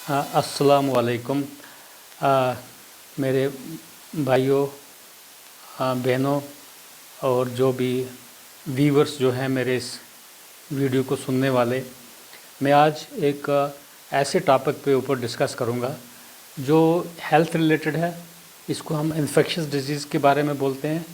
अस्सलामु अलैकुम। मेरे भाइयों, बहनों और जो भी व्यूवर्स जो हैं मेरे इस वीडियो को सुनने वाले, मैं आज एक ऐसे टॉपिक पे ऊपर डिस्कस करूँगा जो हेल्थ रिलेटेड है। इसको हम इन्फेक्शस डिजीज़ के बारे में बोलते हैं।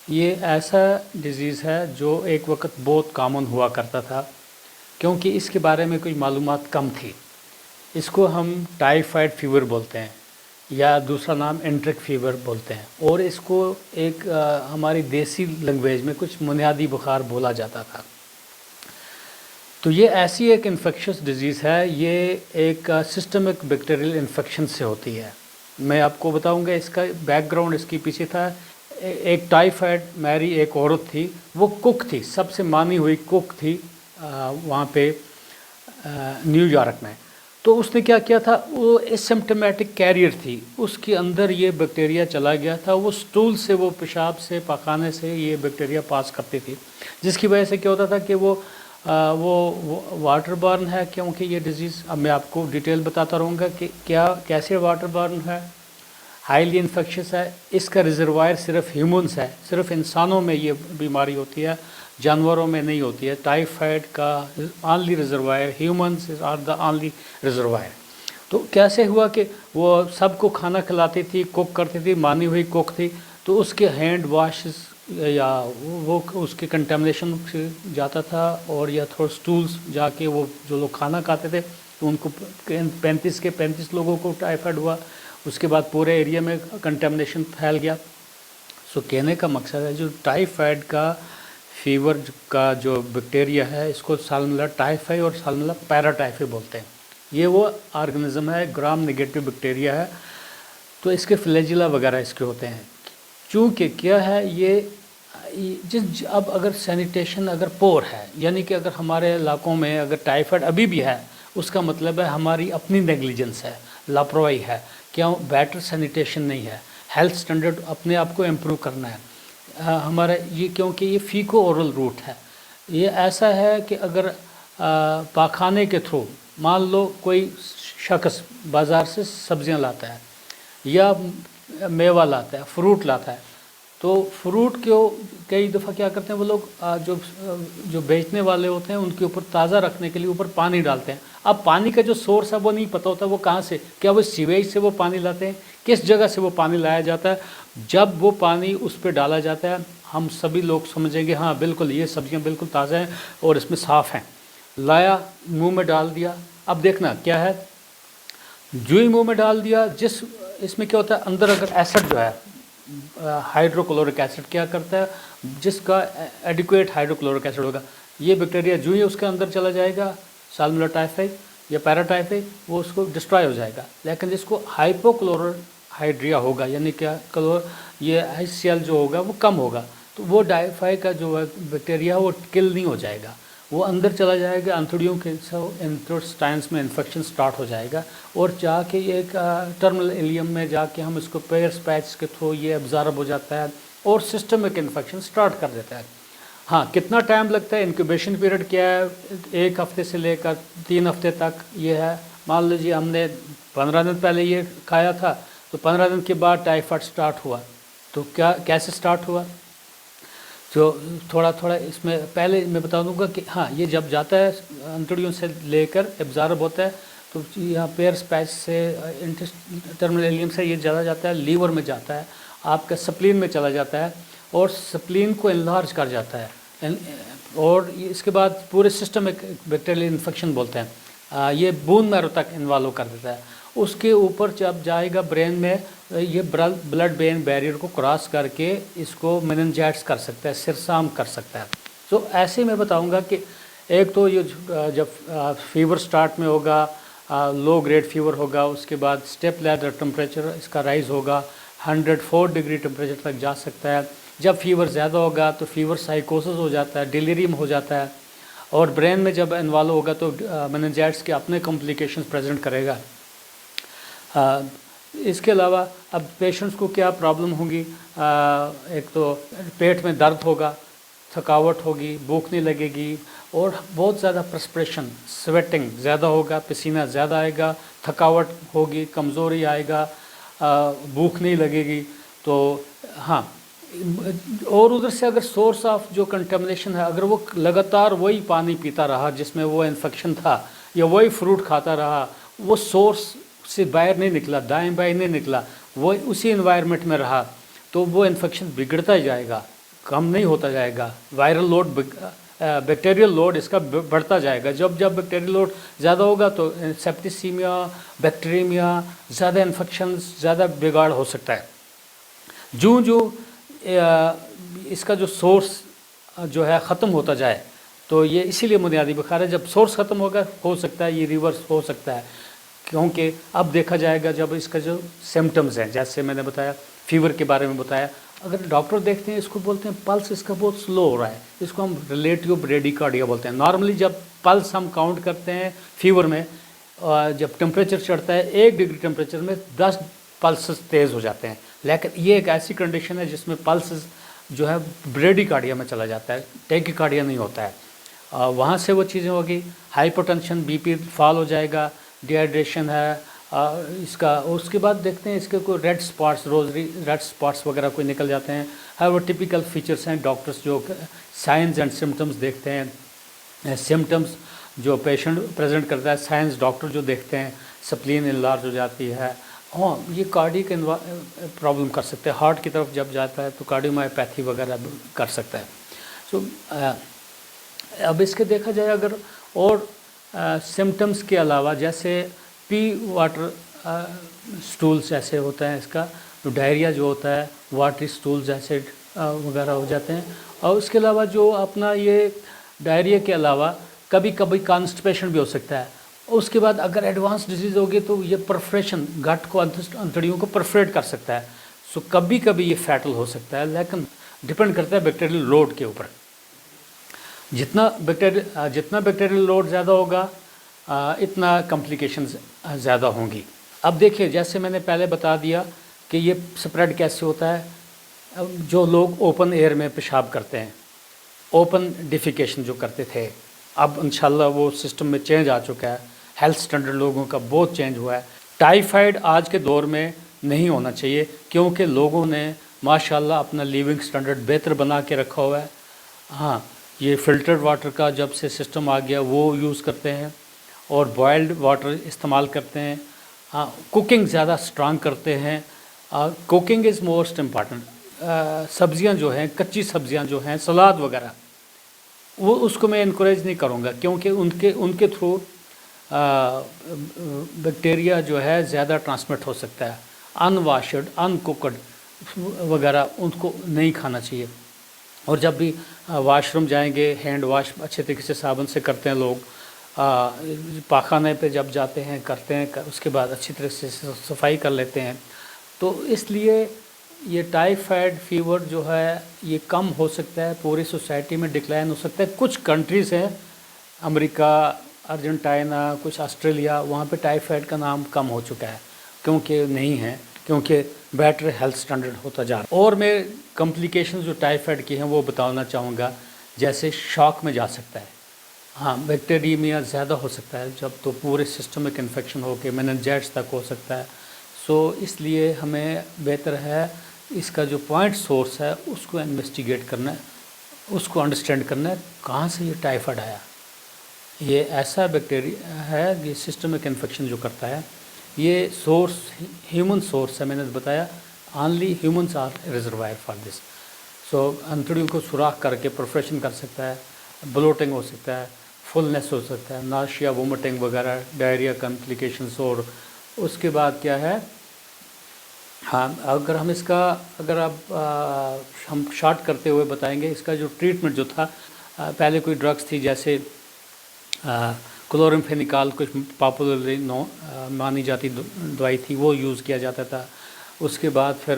ये ऐसा डिज़ीज़ है जो एक वक्त बहुत कॉमन हुआ करता था, क्योंकि इसके बारे में कोई मालूमात कम थी। इसको हम टाइफाइड फीवर बोलते हैं या दूसरा नाम एंट्रिक फीवर बोलते हैं, और इसको एक हमारी देसी लैंग्वेज में कुछ बुनियादी बुखार बोला जाता था। तो ये ऐसी एक इन्फेक्शस डिज़ीज़ है, ये एक सिस्टमिक बैक्टीरियल इन्फेक्शन से होती है। मैं आपको बताऊंगा इसका बैकग्राउंड इसके पीछे था। एक टाइफाइड मैरी एक औरत थी, वो कुक थी, सबसे मानी हुई कुक थी वहाँ पे न्यूयॉर्क में। तो उसने क्या किया था, वो एसिम्प्टोमेटिक कैरियर थी, उसके अंदर ये बैक्टीरिया चला गया था। वो स्टूल से, वो पेशाब से, पखाने से ये बैक्टीरिया पास करती थी, जिसकी वजह से क्या होता था कि वो वाटर बॉर्न है। क्योंकि ये डिज़ीज़, अब मैं आपको डिटेल बताता रहूँगा कि कैसे वाटर बॉर्न है, हाईली इन्फेक्शस है। इसका रिजर्वायर सिर्फ ह्यूमन्स है, सिर्फ इंसानों में ये बीमारी होती है, जानवरों में नहीं होती है। टाइफाइड का only reservoir humans are the only reservoir. तो कैसे हुआ कि वो सबको खाना खिलाती थी, कुक करती थी, मानी हुई कुक थी, तो उसके हैंड वॉशेस या वो उसके कंटेमिनेशन से जाता था, और या थोड़ा स्टूल्स जाके वो जो लोग खाना खाते थे तो उनको 35 लोगों को टाइफाइड हुआ। उसके बाद पूरे एरिया में कंटेमिनेशन फैल गया। सो कहने का मकसद है, जो टाइफाइड का फीवर का जो बैक्टीरिया है, इसको साल्मोनेला टाइफाई और साल्मोनेला पैराटाइफी बोलते हैं। ये वो ऑर्गेनिज्म है, ग्राम नेगेटिव बैक्टीरिया है। तो इसके फ्लैजिला वगैरह इसके होते हैं। चूँकि क्या है, ये जिस अब अगर सैनिटेशन अगर पोर है, यानी कि अगर हमारे इलाकों में अगर टाइफाइड अभी भी है, उसका मतलब है हमारी अपनी नेग्लिजेंस है, लापरवाही है। क्यों? बेटर सैनिटेशन नहीं है, हेल्थ स्टैंडर्ड अपने आप को इम्प्रूव करना है हमारा ये। क्योंकि ये फीको ओरल रूट है। ये ऐसा है कि अगर पाखाने के थ्रू, मान लो कोई शख्स बाज़ार से सब्जियां लाता है या मेवा लाता है, फ्रूट लाता है, तो फ्रूट को कई दफ़ा क्या करते हैं वो लोग, जो बेचने वाले होते हैं उनके ऊपर ताज़ा रखने के लिए ऊपर पानी डालते हैं। अब पानी का जो सोर्स है वो नहीं पता होता, वो कहाँ से, क्या वो सीवेज से वो पानी लाते हैं, किस जगह से वो पानी लाया जाता है। जब वो पानी उस पर डाला जाता है, हम सभी लोग समझेंगे हाँ बिल्कुल ये सब्जियां बिल्कुल ताज़ा हैं और इसमें साफ़ हैं। लाया, मुंह में डाल दिया। अब देखना क्या है, जो ही मुंह में डाल दिया, जिस इसमें क्या होता है, अंदर अगर एसिड जो है हाइड्रोक्लोरिक एसिड क्या करता है, जिसका एडिक्वेट हाइड्रोक्लोरिक एसिड होगा, ये बैक्टीरिया जो ही उसके अंदर चला जाएगा, साल्मोनेला टाइफाई या पैराटाइफाई, वो उसको डिस्ट्रॉय हो जाएगा। लेकिन जिसको हाइपोक्लोराइड्रिया होगा, यानी क्या ये HCl जो होगा वो कम होगा, तो वो टाइफाई का जो बैक्टीरिया वो किल नहीं हो जाएगा, वो अंदर चला जाएगा, अंतड़ियों के इंटेस्टाइन्स में इन्फेक्शन स्टार्ट हो जाएगा, और जाके एक टर्मिनल इलियम में जाके हम इसको पेयर्स पैच के थ्रू ये एब्जॉर्ब हो जाता है और सिस्टमिक इन्फेक्शन स्टार्ट कर देता है। हाँ, कितना टाइम लगता है, इंक्यूबेशन पीरियड क्या है, 1 हफ्ते से लेकर 3 हफ्ते तक ये है। मान लीजिए हमने 15 दिन पहले ये खाया था, तो 15 दिन के बाद टाइफाइड स्टार्ट हुआ। तो कैसे स्टार्ट हुआ, जो थोड़ा थोड़ा इसमें पहले मैं बता दूंगा कि हाँ, ये जब जाता है अंतड़ियों से लेकर एब्जॉर्ब होता है, तो यहाँ पेयर्स पैच से टर्मिनल इलियम से ये ज़्यादा जाता है, लीवर में जाता है, आपका स्प्लीन में चला जाता है, और स्प्लीन को इन्लार्ज कर जाता है, और इसके बाद पूरे सिस्टम एक बैक्टीरियल इन्फेक्शन बोलते हैं, ये बून मैरो तक इन्वॉल्व कर देता है। उसके ऊपर जब जाएगा ब्रेन में, ये ब्लड ब्रेन बैरियर को क्रॉस करके इसको मेनिंजाइटिस कर सकता है, सिरसाम कर सकता है। तो ऐसे मैं बताऊंगा कि एक तो ये जब फीवर स्टार्ट में होगा, लो ग्रेड फीवर होगा, उसके बाद स्टेप लेदर टेम्परेचर इसका राइज होगा, 104 डिग्री टेम्परेचर तक जा सकता है। जब फीवर ज़्यादा होगा तो फीवर साइकोसिस हो जाता है, डिलीरियम हो जाता है, और ब्रेन में जब इन्वॉल्व होगा तो मेनिंजाइटिस के अपने कॉम्प्लिकेशंस प्रेजेंट करेगा। इसके अलावा अब पेशेंट्स को क्या प्रॉब्लम होगी, एक तो पेट में दर्द होगा, थकावट होगी, भूख नहीं लगेगी और बहुत ज़्यादा प्रस्पिरेशन, स्वेटिंग ज़्यादा होगा, पसीना ज़्यादा आएगा, थकावट होगी, कमज़ोरी आएगा, भूख नहीं लगेगी। तो हाँ, और उधर से अगर सोर्स ऑफ जो कंटेमिनेशन है, अगर वो लगातार वही पानी पीता रहा जिसमें वो इन्फेक्शन था, या वही फ्रूट खाता रहा, वो सोर्स से बाहर नहीं निकला, दाएं बाएं नहीं निकला, वो उसी इन्वायरमेंट में रहा, तो वो इन्फेक्शन बिगड़ता ही जाएगा, कम नहीं होता जाएगा। वायरल लोड, बैक्टीरियल लोड इसका बढ़ता जाएगा। जब जब बैक्टीरियल लोड ज़्यादा होगा तो सेप्टिसीमिया, बैक्टीरियमिया, ज़्यादा इन्फेक्शन, ज़्यादा बिगाड़ हो सकता है। जो इसका जो सोर्स जो है ख़त्म होता जाए, तो ये इसीलिए बुनियादी बुखार है। जब सोर्स ख़त्म होगा, हो सकता है ये रिवर्स हो सकता है, क्योंकि अब देखा जाएगा जब इसका जो सिम्टम्स हैं, जैसे मैंने बताया फीवर के बारे में बताया, अगर डॉक्टर देखते हैं इसको बोलते हैं पल्स इसका बहुत स्लो हो रहा है, इसको हम रिलेटिव ब्रेडिकार्डिया बोलते हैं। नॉर्मली जब पल्स हम काउंट करते हैं फीवर में, जब टेम्परेचर चढ़ता है 1 डिग्री टेम्परेचर में 10 पल्सेस तेज़ हो जाते हैं, लेकिन ये एक ऐसी कंडीशन है जिसमें पल्स जो है ब्रेडिकार्डिया में चला जाता है, टैकीकार्डिया नहीं होता है। वहाँ से वो चीज़ें होगी, हाइपरटेंशन, बीपी फॉल हो जाएगा, डिहाइड्रेशन है इसका। उसके बाद देखते हैं इसके कोई red spots, rosary red spots वगैरह कोई निकल जाते हैं, है वो टिपिकल फीचर्स हैं। डॉक्टर्स जो साइंस एंड सिम्टम्स देखते हैं, सिम्टम्स जो पेशेंट प्रेजेंट करता है, साइंस डॉक्टर जो देखते हैं, स्प्लीन इनलार्ज हो जाती है, हाँ ये कार्डियक प्रॉब्लम कर सकते हैं, हार्ट की तरफ जब जाता है तो कार्डियोमायोपैथी वगैरह कर सकता है। सो अब इसके देखा जाए अगर और सिम्टम्स के अलावा, जैसे पी वाटर स्टूल्स ऐसे होता है, इसका डायरिया जो होता है, वाटरी स्टूल्स ऐसे वगैरह हो जाते हैं। और उसके अलावा जो अपना ये डायरिया के अलावा कभी कभी कॉन्स्टिपेशन भी हो सकता है। उसके बाद अगर एडवांस डिजीज़ होगी तो ये परफरेशन, गट को, अंतड़ियों को परफरेट कर सकता है। सो कभी कभी ये फैटल हो सकता है, लेकिन डिपेंड करता है बैक्टीरियल लोड के ऊपर। जितना बैक्टीरियल लोड ज़्यादा होगा, इतना कॉम्प्लिकेशंस ज़्यादा होंगी। अब देखिए, जैसे मैंने पहले बता दिया कि ये स्प्रेड कैसे होता है। जो लोग ओपन एयर में पेशाब करते हैं, ओपन डिफिकेशन जो करते थे, अब इंशाल्लाह वो सिस्टम में चेंज आ चुका है, हेल्थ स्टैंडर्ड लोगों का बहुत चेंज हुआ है। टाइफाइड आज के दौर में नहीं होना चाहिए, क्योंकि लोगों ने माशाल्लाह अपना लिविंग स्टैंडर्ड बेहतर बना के रखा हुआ है। हाँ, ये फ़िल्टर्ड वाटर का जब से सिस्टम आ गया वो यूज़ करते हैं, और बॉयल्ड वाटर इस्तेमाल करते हैं। हाँ, कुकिंग ज़्यादा स्ट्रांग करते हैं। Cooking is most important. सब्ज़ियाँ जो हैं, कच्ची सब्ज़ियाँ जो हैं, सलाद वगैरह, वो उसको मैं इनक्रेज नहीं करूँगा, क्योंकि उनके थ्रू बैक्टीरिया जो है ज़्यादा ट्रांसमिट हो सकता है। अनवाशड, अनकुकड वगैरह उनको नहीं खाना चाहिए। और जब भी वाशरूम जाएंगे, हैंड वॉश अच्छे तरीके से साबुन से करते हैं लोग। पाखाने पे जब जाते हैं, करते हैं, उसके बाद अच्छी तरह से सफाई कर लेते हैं। तो इसलिए ये टाइफाइड फीवर जो है ये कम हो सकता है, पूरी सोसाइटी में डिक्लाइन हो सकता है। कुछ कंट्रीज़ हैं, अमेरिका, अर्जेंटीना, कुछ ऑस्ट्रेलिया, वहाँ पे टाइफाइड का नाम कम हो चुका है, क्योंकि नहीं है, क्योंकि बेटर हेल्थ स्टैंडर्ड होता जा रहा है। और मैं कॉम्प्लिकेशन जो टाइफाइड की हैं वो बताना चाहूँगा। जैसे शॉक में जा सकता है, हाँ, बैक्टीरियमिया ज़्यादा हो सकता है जब, तो पूरे सिस्टमिक इन्फेक्शन हो के मेनिंजाइटिस तक हो सकता है। सो इसलिए हमें बेहतर है इसका जो पॉइंट सोर्स है उसको इन्वेस्टिगेट करना है, उसको अंडरस्टैंड करना है कहाँ से ये टाइफाइड आया। ये ऐसा बैक्टीरिया है, ये सिस्टमिक इन्फेक्शन जो करता है, ये सोर्स ह्यूमन सोर्स है। मैंने बताया only humans are reservoir for this. So अंतड़ियों को सुराख करके परफोरेशन कर सकता है, ब्लोटिंग हो सकता है, फुलनेस हो सकता है, नाशिया, वोमिटिंग वगैरह, डायरिया कॉम्प्लिकेशंस। और उसके बाद क्या है, हाँ, अगर हम इसका, अगर आप हम शॉर्ट करते हुए बताएंगे, इसका जो ट्रीटमेंट जो था, पहले कोई ड्रग्स थी जैसे क्लोरमफेनिकॉल, कुछ पॉपुलरली मानी जाती दवाई थी, वो यूज़ किया जाता था। उसके बाद फिर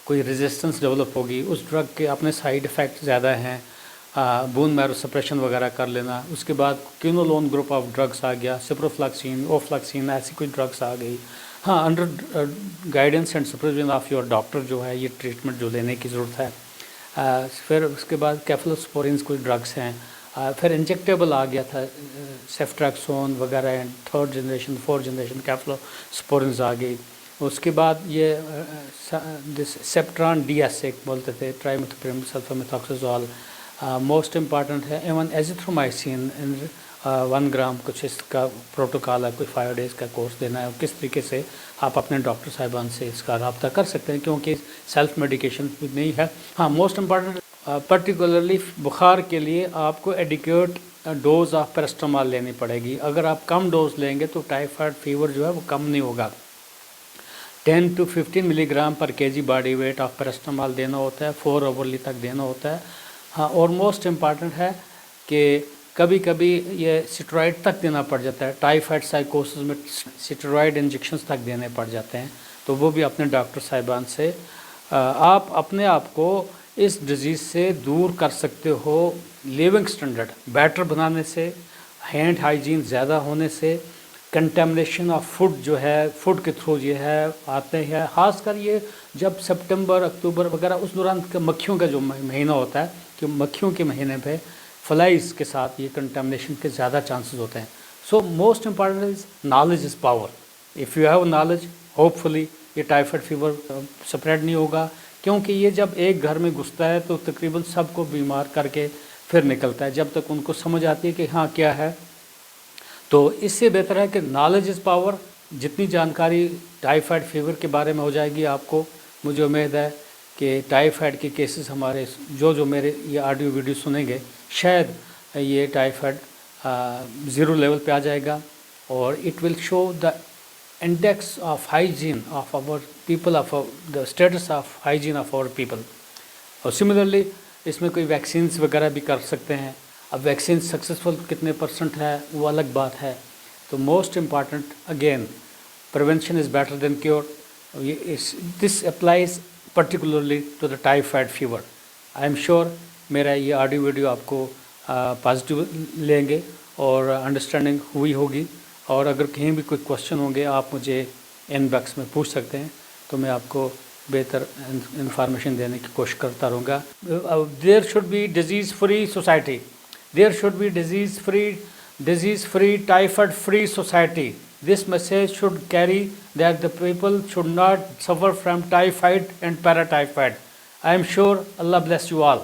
कोई रेजिस्टेंस डेवलप होगी, उस ड्रग के अपने साइड इफ़ेक्ट ज़्यादा हैं, बोन मैरो सप्रेशन वगैरह कर लेना। उसके बाद क्विनोलोन ग्रुप ऑफ ड्रग्स आ गया, सिप्रोफ्लैक्सिन, ओफ्लैक्सिन, ऐसी कोई ड्रग्स आ गई। हाँ, under guidance and supervision of your doctor जो है ये ट्रीटमेंट जो लेने की ज़रूरत है। फिर उसके बाद कैफ्लोस्पोरिन्स कुछ ड्रग्स हैं, फिर इंजेक्टेबल आ गया था सेफ्ट्रैक्सोन वगैरह and third generation fourth generation cephalosporins आ गई। उसके बाद ये सेप्ट्रॉन DS एक बोलते थे, ट्राइमेथोप्रिम सल्फामेथॉक्सोजोल मोस्ट इम्पॉर्टेंट है। एवन एजिथ्रोमाइसिन 1 ग्राम कुछ इसका प्रोटोकॉल है, कोई 5 डेज़ का कोर्स देना है। किस तरीके से आप अपने डॉक्टर साहिबान से इसका रब्ता कर सकते हैं, क्योंकि सेल्फ मेडिकेशन नहीं है। हाँ, मोस्ट इम्पॉर्टेंट पर्टिकुलरली बुखार के लिए आपको एडिक्वेट डोज ऑफ पैरास्टामॉल लेनी पड़ेगी। अगर आप कम डोज लेंगे तो टाइफाइड फीवर जो है वो कम नहीं होगा। 10 to 15 मिलीग्राम पर kg बॉडी वेट ऑफ पैरास्टामॉल देना होता है, 4 आवरली तक देना होता है। हाँ, और मोस्ट इम्पॉर्टेंट है कि कभी कभी ये स्टेरॉइड तक देना पड़ जाता है। टाइफाइड साइकोसिस में स्टेरॉइड इंजेक्शंस तक देने पड़ जाते हैं, तो वो भी अपने डॉक्टर साहिबान से आप अपने आप को इस डिज़ीज़ से दूर कर सकते हो। लिविंग स्टैंडर्ड बेटर बनाने से, हैंड हाइजीन ज़्यादा होने से, कंटेमिनेशन ऑफ फूड जो है फूड के थ्रू ये है आते हैं। खासकर ये जब सितंबर अक्टूबर वगैरह उस दौरान मक्खियों का जो महीना होता है, कि मक्खियों के महीने पे फ्लाइज के साथ ये कंटेमिनेशन के ज़्यादा चांसेस होते हैं। So most important is knowledge is power. If you have knowledge, hopefully ये टाइफाइड फीवर स्प्रेड नहीं होगा, क्योंकि ये जब एक घर में घुसता है तो तकरीबन सबको बीमार करके फिर निकलता है, जब तक उनको समझ आती है कि हाँ क्या है। तो इससे बेहतर है कि नॉलेज इज़ पावर। जितनी जानकारी टाइफाइड फीवर के बारे में हो जाएगी आपको, मुझे उम्मीद है कि टाइफाइड के केसेस हमारे जो मेरे ये ऑडियो वीडियो सुनेंगे, शायद ये टाइफाइड 0 लेवल पे आ जाएगा। और it will show the index of hygiene of our people, of the status of hygiene of our people. और सिमिलरली इसमें कोई वैक्सीन्स वगैरह भी कर सकते हैं। अब वैक्सीन सक्सेसफुल कितने % है वो अलग बात है। तो most important again, prevention is better than cure. This applies particularly to the typhoid fever. I am sure मेरा ये ऑडियो वीडियो आपको पॉजिटिव लेंगे और अंडरस्टैंडिंग हुई होगी। और अगर कहीं भी कोई क्वेश्चन होंगे आप मुझे इनबॉक्स में पूछ सकते हैं, तो मैं आपको बेहतर इंफॉर्मेशन देने की कोशिश करता रहूँगा। There should be disease free society, there should be disease free typhoid free society. This message should carry that the people should not suffer from typhoid and paratyphoid. I am sure Allah bless you all.